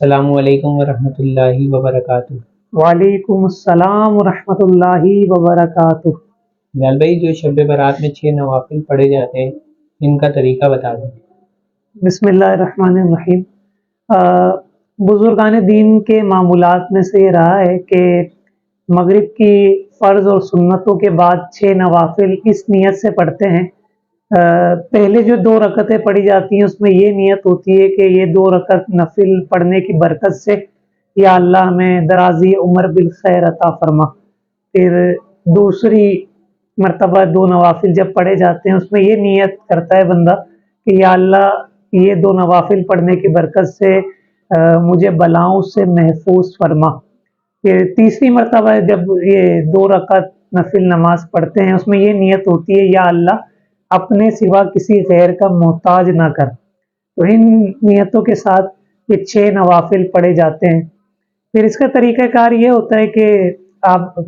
السلام علیکم ورحمۃ اللہ وبرکاتہ۔ وعلیکم السلام ورحمۃ اللہ وبرکاتہ۔ بلال بھائی، جو شب برات میں 6 نوافل پڑھے جاتے ہیں ان کا طریقہ بتا دیں۔ بسم اللہ الرحمن الرحیم۔ بزرگان دین کے معمولات میں سے یہ رہا ہے کہ مغرب کی فرض اور سنتوں کے بعد 6 نوافل اس نیت سے پڑھتے ہیں۔ پہلے جو 2 رکعتیں پڑھی جاتی ہیں اس میں یہ نیت ہوتی ہے کہ یہ 2 رکعت نفل پڑھنے کی برکت سے یا اللہ ہمیں درازی عمر بالخیر عطا فرما۔ پھر دوسری مرتبہ 2 نوافل جب پڑھے جاتے ہیں اس میں یہ نیت کرتا ہے بندہ کہ یا اللہ یہ 2 نوافل پڑھنے کی برکت سے مجھے بلاؤں سے محفوظ فرما۔ پھر تیسری مرتبہ جب یہ 2 رکعت نفل نماز پڑھتے ہیں اس میں یہ نیت ہوتی ہے یا اللہ اپنے سوا کسی غیر کا محتاج نہ کر۔ تو ان نیتوں کے ساتھ یہ 6 نوافل پڑھے جاتے ہیں۔ پھر اس کا طریقہ کار یہ ہوتا ہے کہ آپ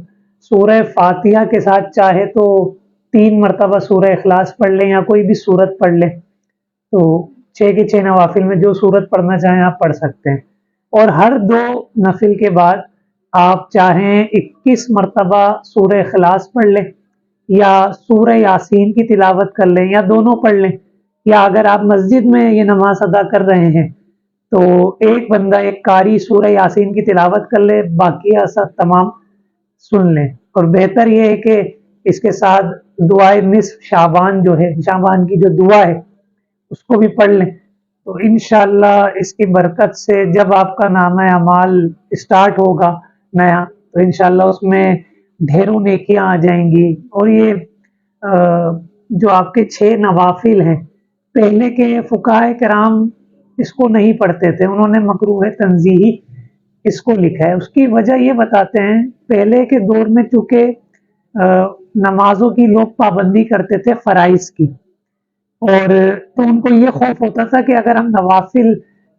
سورہ فاتحہ کے ساتھ چاہے تو 3 مرتبہ سورہ اخلاص پڑھ لیں یا کوئی بھی سورت پڑھ لیں، تو 6 کے 6 نوافل میں جو سورت پڑھنا چاہیں آپ پڑھ سکتے ہیں۔ اور ہر 2 نفل کے بعد آپ چاہیں 21 مرتبہ سورہ اخلاص پڑھ لیں یا سورہ یاسین کی تلاوت کر لیں یا دونوں پڑھ لیں، یا اگر آپ مسجد میں یہ نماز ادا کر رہے ہیں تو ایک بندہ ایک قاری سورہ یاسین کی تلاوت کر لے، باقی ایسا تمام سن لیں۔ اور بہتر یہ ہے کہ اس کے ساتھ دعائے نصف شعبان جو ہے، شعبان کی جو دعا ہے اس کو بھی پڑھ لیں، تو انشاءاللہ اس کی برکت سے جب آپ کا نامہ اعمال اسٹارٹ ہوگا نیا تو انشاءاللہ اس میں ڈھیروں نیکیاں آ جائیں گی۔ اور یہ جو آپ کے 6 نوافل ہیں، پہلے کے فقہائے کرام اس کو نہیں پڑھتے تھے، انہوں نے مکروہ تنزیہی اس کو لکھا ہے۔ اس کی وجہ یہ بتاتے ہیں، پہلے کے دور میں چونکہ نمازوں کی لوگ پابندی کرتے تھے فرائض کی، اور تو ان کو یہ خوف ہوتا تھا کہ اگر ہم نوافل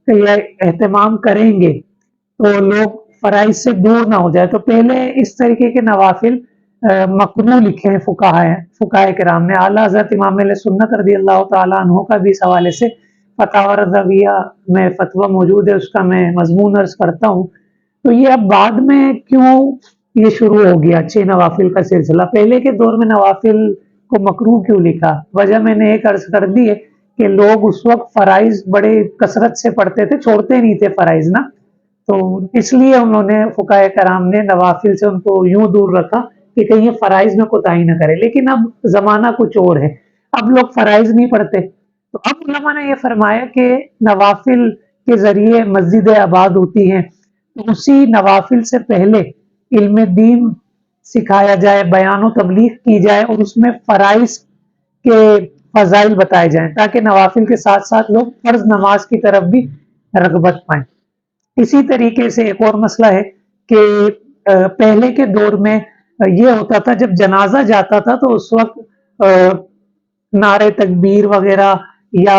کا اہتمام کریں گے تو لوگ فرائض سے دور نہ ہو جائے، تو پہلے اس طریقے کے نوافل مکروہ لکھے ہیں فقہائے کرام نے۔ اعلیٰ حضرت امام اہل سنت رضی اللہ تعالیٰ عنہ کا بھی اس حوالے سے فتاوی رضویہ میں فتویٰ موجود ہے، اس کا میں مضمون عرض کرتا ہوں۔ تو یہ اب بعد میں کیوں یہ شروع ہو گیا 6 نوافل کا سلسلہ؟ پہلے کے دور میں نوافل کو مکروہ کیوں لکھا؟ وجہ میں نے ایک عرض کر دی ہے کہ لوگ اس وقت فرائض بڑے کثرت سے پڑھتے تھے، چھوڑتے نہیں تھے فرائض نا، تو اس لیے انہوں نے فقہائے کرام نے نوافل سے ان کو یوں دور رکھا کہ کہیں یہ فرائض میں کوتاہی نہ کرے۔ لیکن اب زمانہ کچھ اور ہے، اب لوگ فرائض نہیں پڑھتے، تو اب علماء نے یہ فرمایا کہ نوافل کے ذریعے مسجدیں آباد ہوتی ہیں، تو اسی نوافل سے پہلے علم دین سکھایا جائے، بیان و تبلیغ کی جائے، اور اس میں فرائض کے فضائل بتائے جائیں تاکہ نوافل کے ساتھ ساتھ لوگ فرض نماز کی طرف بھی رغبت پائیں۔ اسی طریقے سے ایک اور مسئلہ ہے کہ پہلے کے دور میں یہ ہوتا تھا جب جنازہ جاتا تھا تو اس وقت نعرے تکبیر وغیرہ یا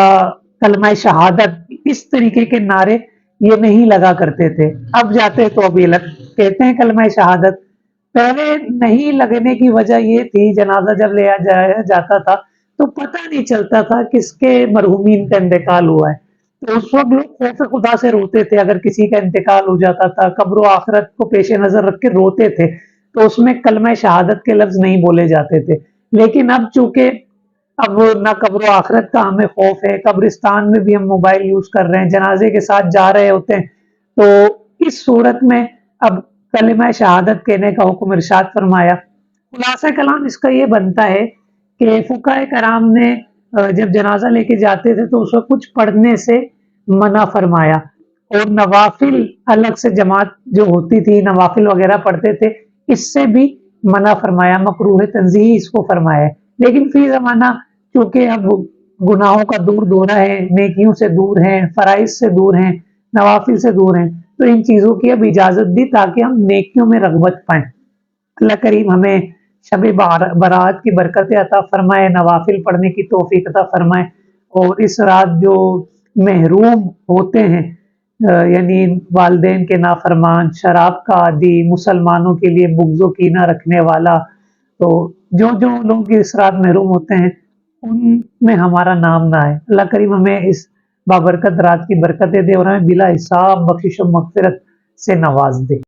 کلمہ شہادت اس طریقے کے نعرے یہ نہیں لگا کرتے تھے۔ اب جاتے تو ابھی کہتے ہیں کلمہ شہادت، پہلے نہیں لگنے کی وجہ یہ تھی جنازہ جب لے جایا جاتا تھا تو پتہ نہیں چلتا تھا کس کے مرحومین کا انتقال ہوا ہے، تو اس وقت لوگ خوف خدا سے روتے تھے اگر کسی کا انتقال ہو جاتا تھا، قبر و آخرت کو پیش نظر رکھ کے روتے تھے، تو اس میں کلمہ شہادت کے لفظ نہیں بولے جاتے تھے۔ لیکن اب چونکہ اب نہ قبر و آخرت کا ہمیں خوف ہے، قبرستان میں بھی ہم موبائل یوز کر رہے ہیں، جنازے کے ساتھ جا رہے ہوتے ہیں، تو اس صورت میں اب کلمہ شہادت کہنے کا حکم ارشاد فرمایا۔ خلاصہ کلام اس کا یہ بنتا ہے کہ فقہائے کرام نے جب جنازہ لے کے جاتے تھے تو اس وقت کچھ پڑھنے سے منع فرمایا، اور نوافل الگ سے جماعت جو ہوتی تھی نوافل وغیرہ پڑھتے تھے اس سے بھی منع فرمایا، مکروہ تنزیہی اس کو فرمایا ہے۔ لیکن فی زمانہ چونکہ اب گناہوں کا دور دورہ ہے، نیکیوں سے دور ہیں، فرائض سے دور ہیں، نوافل سے دور ہیں، تو ان چیزوں کی اب اجازت دی تاکہ ہم نیکیوں میں رغبت پائیں۔ اللہ کریم ہمیں شب برات کی برکت عطا فرمائے، نوافل پڑھنے کی توفیق عطا فرمائے، اور اس رات جو محروم ہوتے ہیں یعنی والدین کے نافرمان، شراب کا عادی، مسلمانوں کے لیے بغض و کینہ رکھنے والا، تو جو لوگ اس رات محروم ہوتے ہیں ان میں ہمارا نام نہ آئے۔ اللہ کریم ہمیں اس بابرکت رات کی برکتیں دے اور ہمیں بلا حساب بخشش و مغفرت سے نواز دے۔